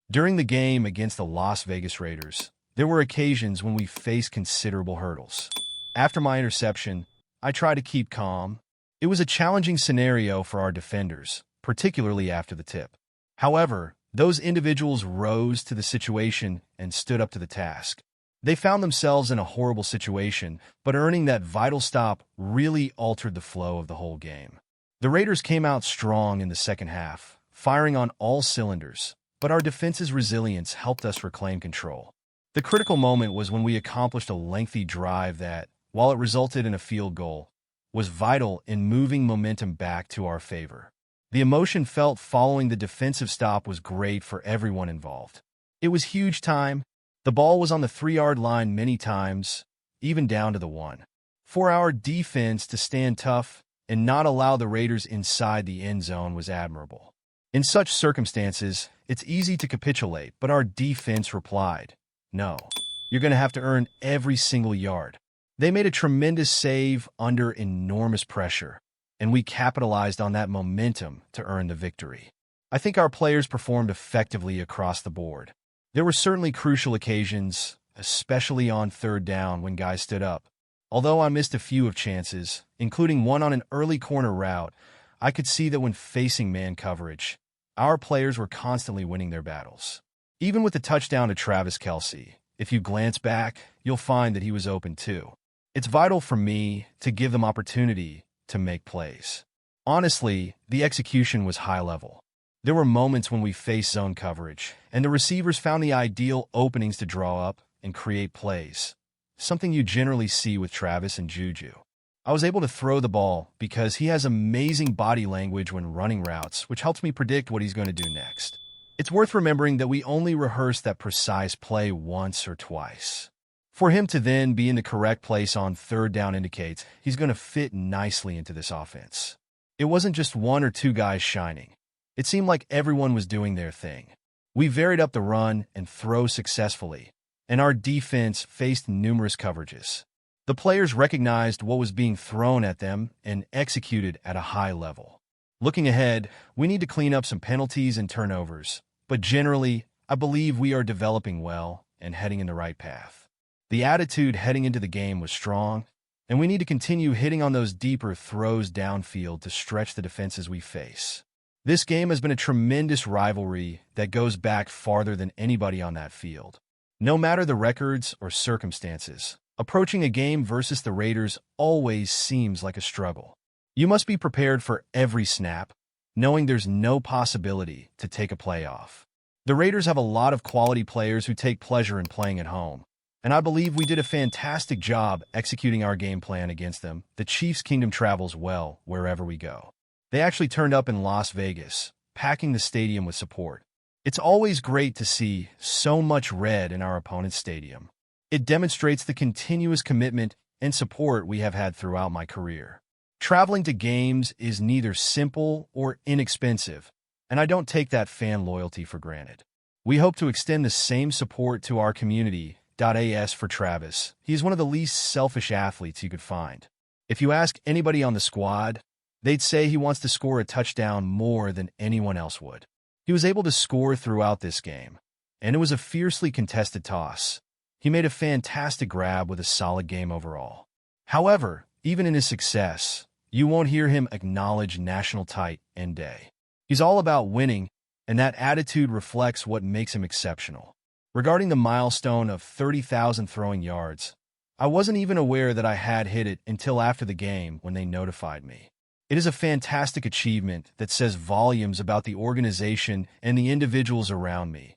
During the game against the Las Vegas Raiders, there were occasions when we faced considerable hurdles. After my interception, I tried to keep calm. It was a challenging scenario for our defenders, particularly after the tip. However, those individuals rose to the situation and stood up to the task. They found themselves in a horrible situation, but earning that vital stop really altered the flow of the whole game. The Raiders came out strong in the second half, firing on all cylinders, but our defense's resilience helped us reclaim control. The critical moment was when we accomplished a lengthy drive that, while it resulted in a field goal, was vital in moving momentum back to our favor. The emotion felt following the defensive stop was great for everyone involved. It was huge time. The ball was on the 3-yard line many times, even down to the 1. For our defense to stand tough and not allow the Raiders inside the end zone was admirable. In such circumstances, it's easy to capitulate, but our defense replied, "No, you're going to have to earn every single yard." They made a tremendous save under enormous pressure, and we capitalized on that momentum to earn the victory. I think our players performed effectively across the board. There were certainly crucial occasions, especially on third down when guys stood up. Although I missed a few of chances, including one on an early corner route, I could see that when facing man coverage, our players were constantly winning their battles. Even with the touchdown to Travis Kelce, if you glance back, you'll find that he was open too. It's vital for me to give them opportunity to make plays. Honestly, the execution was high level. There were moments when we faced zone coverage, and the receivers found the ideal openings to draw up and create plays, something you generally see with Travis and Juju. I was able to throw the ball because he has amazing body language when running routes, which helps me predict what he's going to do next. It's worth remembering that we only rehearse that precise play once or twice. For him to then be in the correct place on third down indicates he's going to fit nicely into this offense. It wasn't just one or two guys shining. It seemed like everyone was doing their thing. We varied up the run and throw successfully, and our defense faced numerous coverages. The players recognized what was being thrown at them and executed at a high level. Looking ahead, we need to clean up some penalties and turnovers, but generally, I believe we are developing well and heading in the right path. The attitude heading into the game was strong, and we need to continue hitting on those deeper throws downfield to stretch the defenses we face. This game has been a tremendous rivalry that goes back farther than anybody on that field. No matter the records or circumstances, approaching a game versus the Raiders always seems like a struggle. You must be prepared for every snap, knowing there's no possibility to take a play off. The Raiders have a lot of quality players who take pleasure in playing at home, and I believe we did a fantastic job executing our game plan against them. The Chiefs' kingdom travels well wherever we go. They actually turned up in Las Vegas, packing the stadium with support. It's always great to see so much red in our opponent's stadium. It demonstrates the continuous commitment and support we have had throughout my career. Traveling to games is neither simple or inexpensive, and I don't take that fan loyalty for granted. We hope to extend the same support to our community. As for Travis, he is one of the least selfish athletes you could find. If you ask anybody on the squad, they'd say he wants to score a touchdown more than anyone else would. He was able to score throughout this game, and it was a fiercely contested toss. He made a fantastic grab with a solid game overall. However, even in his success, you won't hear him acknowledge national tight end day. He's all about winning, and that attitude reflects what makes him exceptional. Regarding the milestone of 30,000 throwing yards, I wasn't even aware that I had hit it until after the game when they notified me. It is a fantastic achievement that says volumes about the organization and the individuals around me,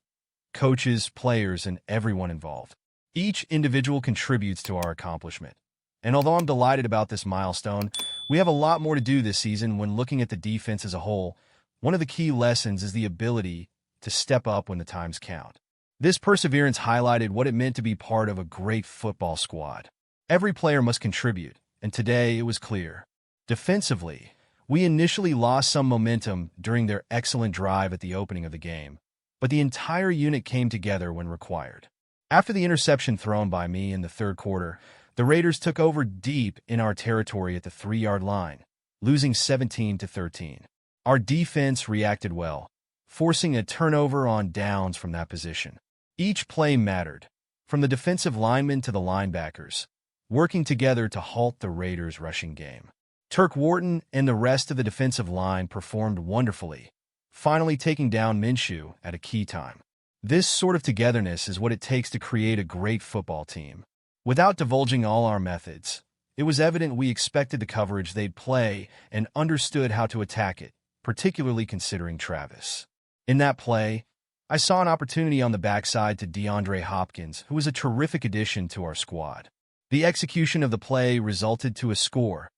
coaches, players, and everyone involved. Each individual contributes to our accomplishment. And although I'm delighted about this milestone, we have a lot more to do this season when looking at the defense as a whole. One of the key lessons is the ability to step up when the times count. This perseverance highlighted what it meant to be part of a great football squad. Every player must contribute, and today it was clear. Defensively, we initially lost some momentum during their excellent drive at the opening of the game, but the entire unit came together when required. After the interception thrown by me in the third quarter, the Raiders took over deep in our territory at the 3-yard line, losing 17-13. Our defense reacted well, forcing a turnover on downs from that position. Each play mattered, from the defensive linemen to the linebackers, working together to halt the Raiders' rushing game. Turk Wharton and the rest of the defensive line performed wonderfully, finally taking down Minshew at a key time. This sort of togetherness is what it takes to create a great football team. Without divulging all our methods, it was evident we expected the coverage they'd play and understood how to attack it, particularly considering Travis. In that play, I saw an opportunity on the backside to DeAndre Hopkins, who was a terrific addition to our squad. The execution of the play resulted to a score,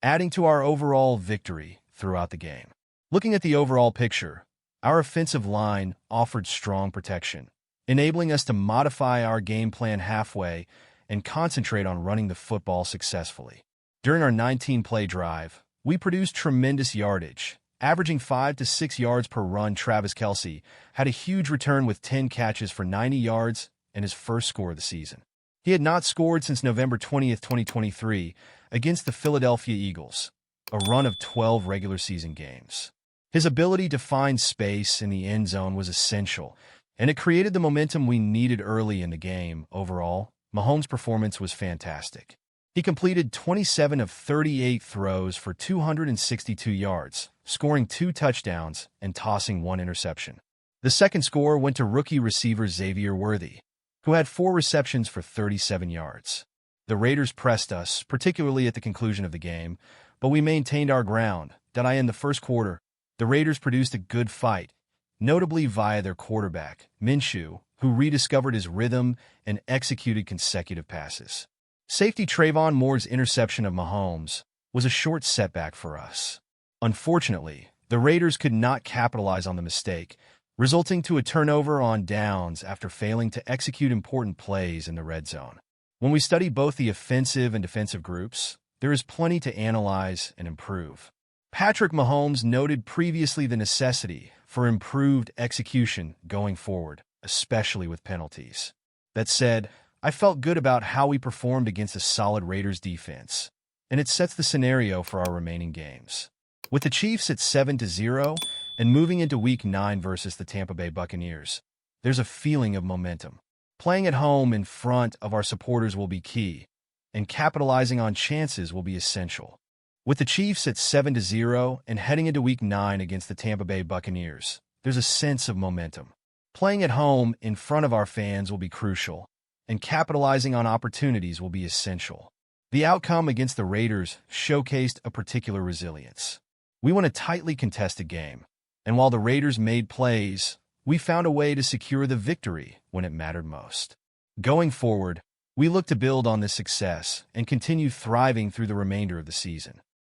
adding to our overall victory throughout the game. Looking at the overall picture, our offensive line offered strong protection, enabling us to modify our game plan halfway and concentrate on running the football successfully. During our 19-play drive, we produced tremendous yardage, averaging 5 to 6 yards per run. Travis Kelce had a huge return with 10 catches for 90 yards and his first score of the season. He had not scored since November 20th, 2023, against the Philadelphia Eagles, a run of 12 regular season games. His ability to find space in the end zone was essential, and it created the momentum we needed early in the game. Overall, Mahomes' performance was fantastic. He completed 27 of 38 throws for 262 yards, scoring 2 touchdowns and tossing 1 interception. The second score went to rookie receiver Xavier Worthy, who had 4 receptions for 37 yards. The Raiders pressed us, particularly at the conclusion of the game, but we maintained our ground. In the first quarter, the Raiders produced a good fight, notably via their quarterback, Minshew, who rediscovered his rhythm and executed consecutive passes. Safety Trayvon Moore's interception of Mahomes was a short setback for us. Unfortunately, the Raiders could not capitalize on the mistake, resulting to a turnover on downs after failing to execute important plays in the red zone. When we study both the offensive and defensive groups, there is plenty to analyze and improve. Patrick Mahomes noted previously the necessity for improved execution going forward, especially with penalties. That said, I felt good about how we performed against a solid Raiders defense, and it sets the scenario for our remaining games. With the Chiefs at 7-0 and moving into Week 9 versus the Tampa Bay Buccaneers, there's a feeling of momentum. Playing at home in front of our supporters will be key, and capitalizing on chances will be essential. With the Chiefs at 7-0 and heading into Week 9 against the Tampa Bay Buccaneers, there's a sense of momentum. Playing at home in front of our fans will be crucial, and capitalizing on opportunities will be essential. The outcome against the Raiders showcased a particular resilience. We won a tightly contested game, and while the Raiders made plays, we found a way to secure the victory when it mattered most. Going forward, we look to build on this success and continue thriving through the remainder of the season.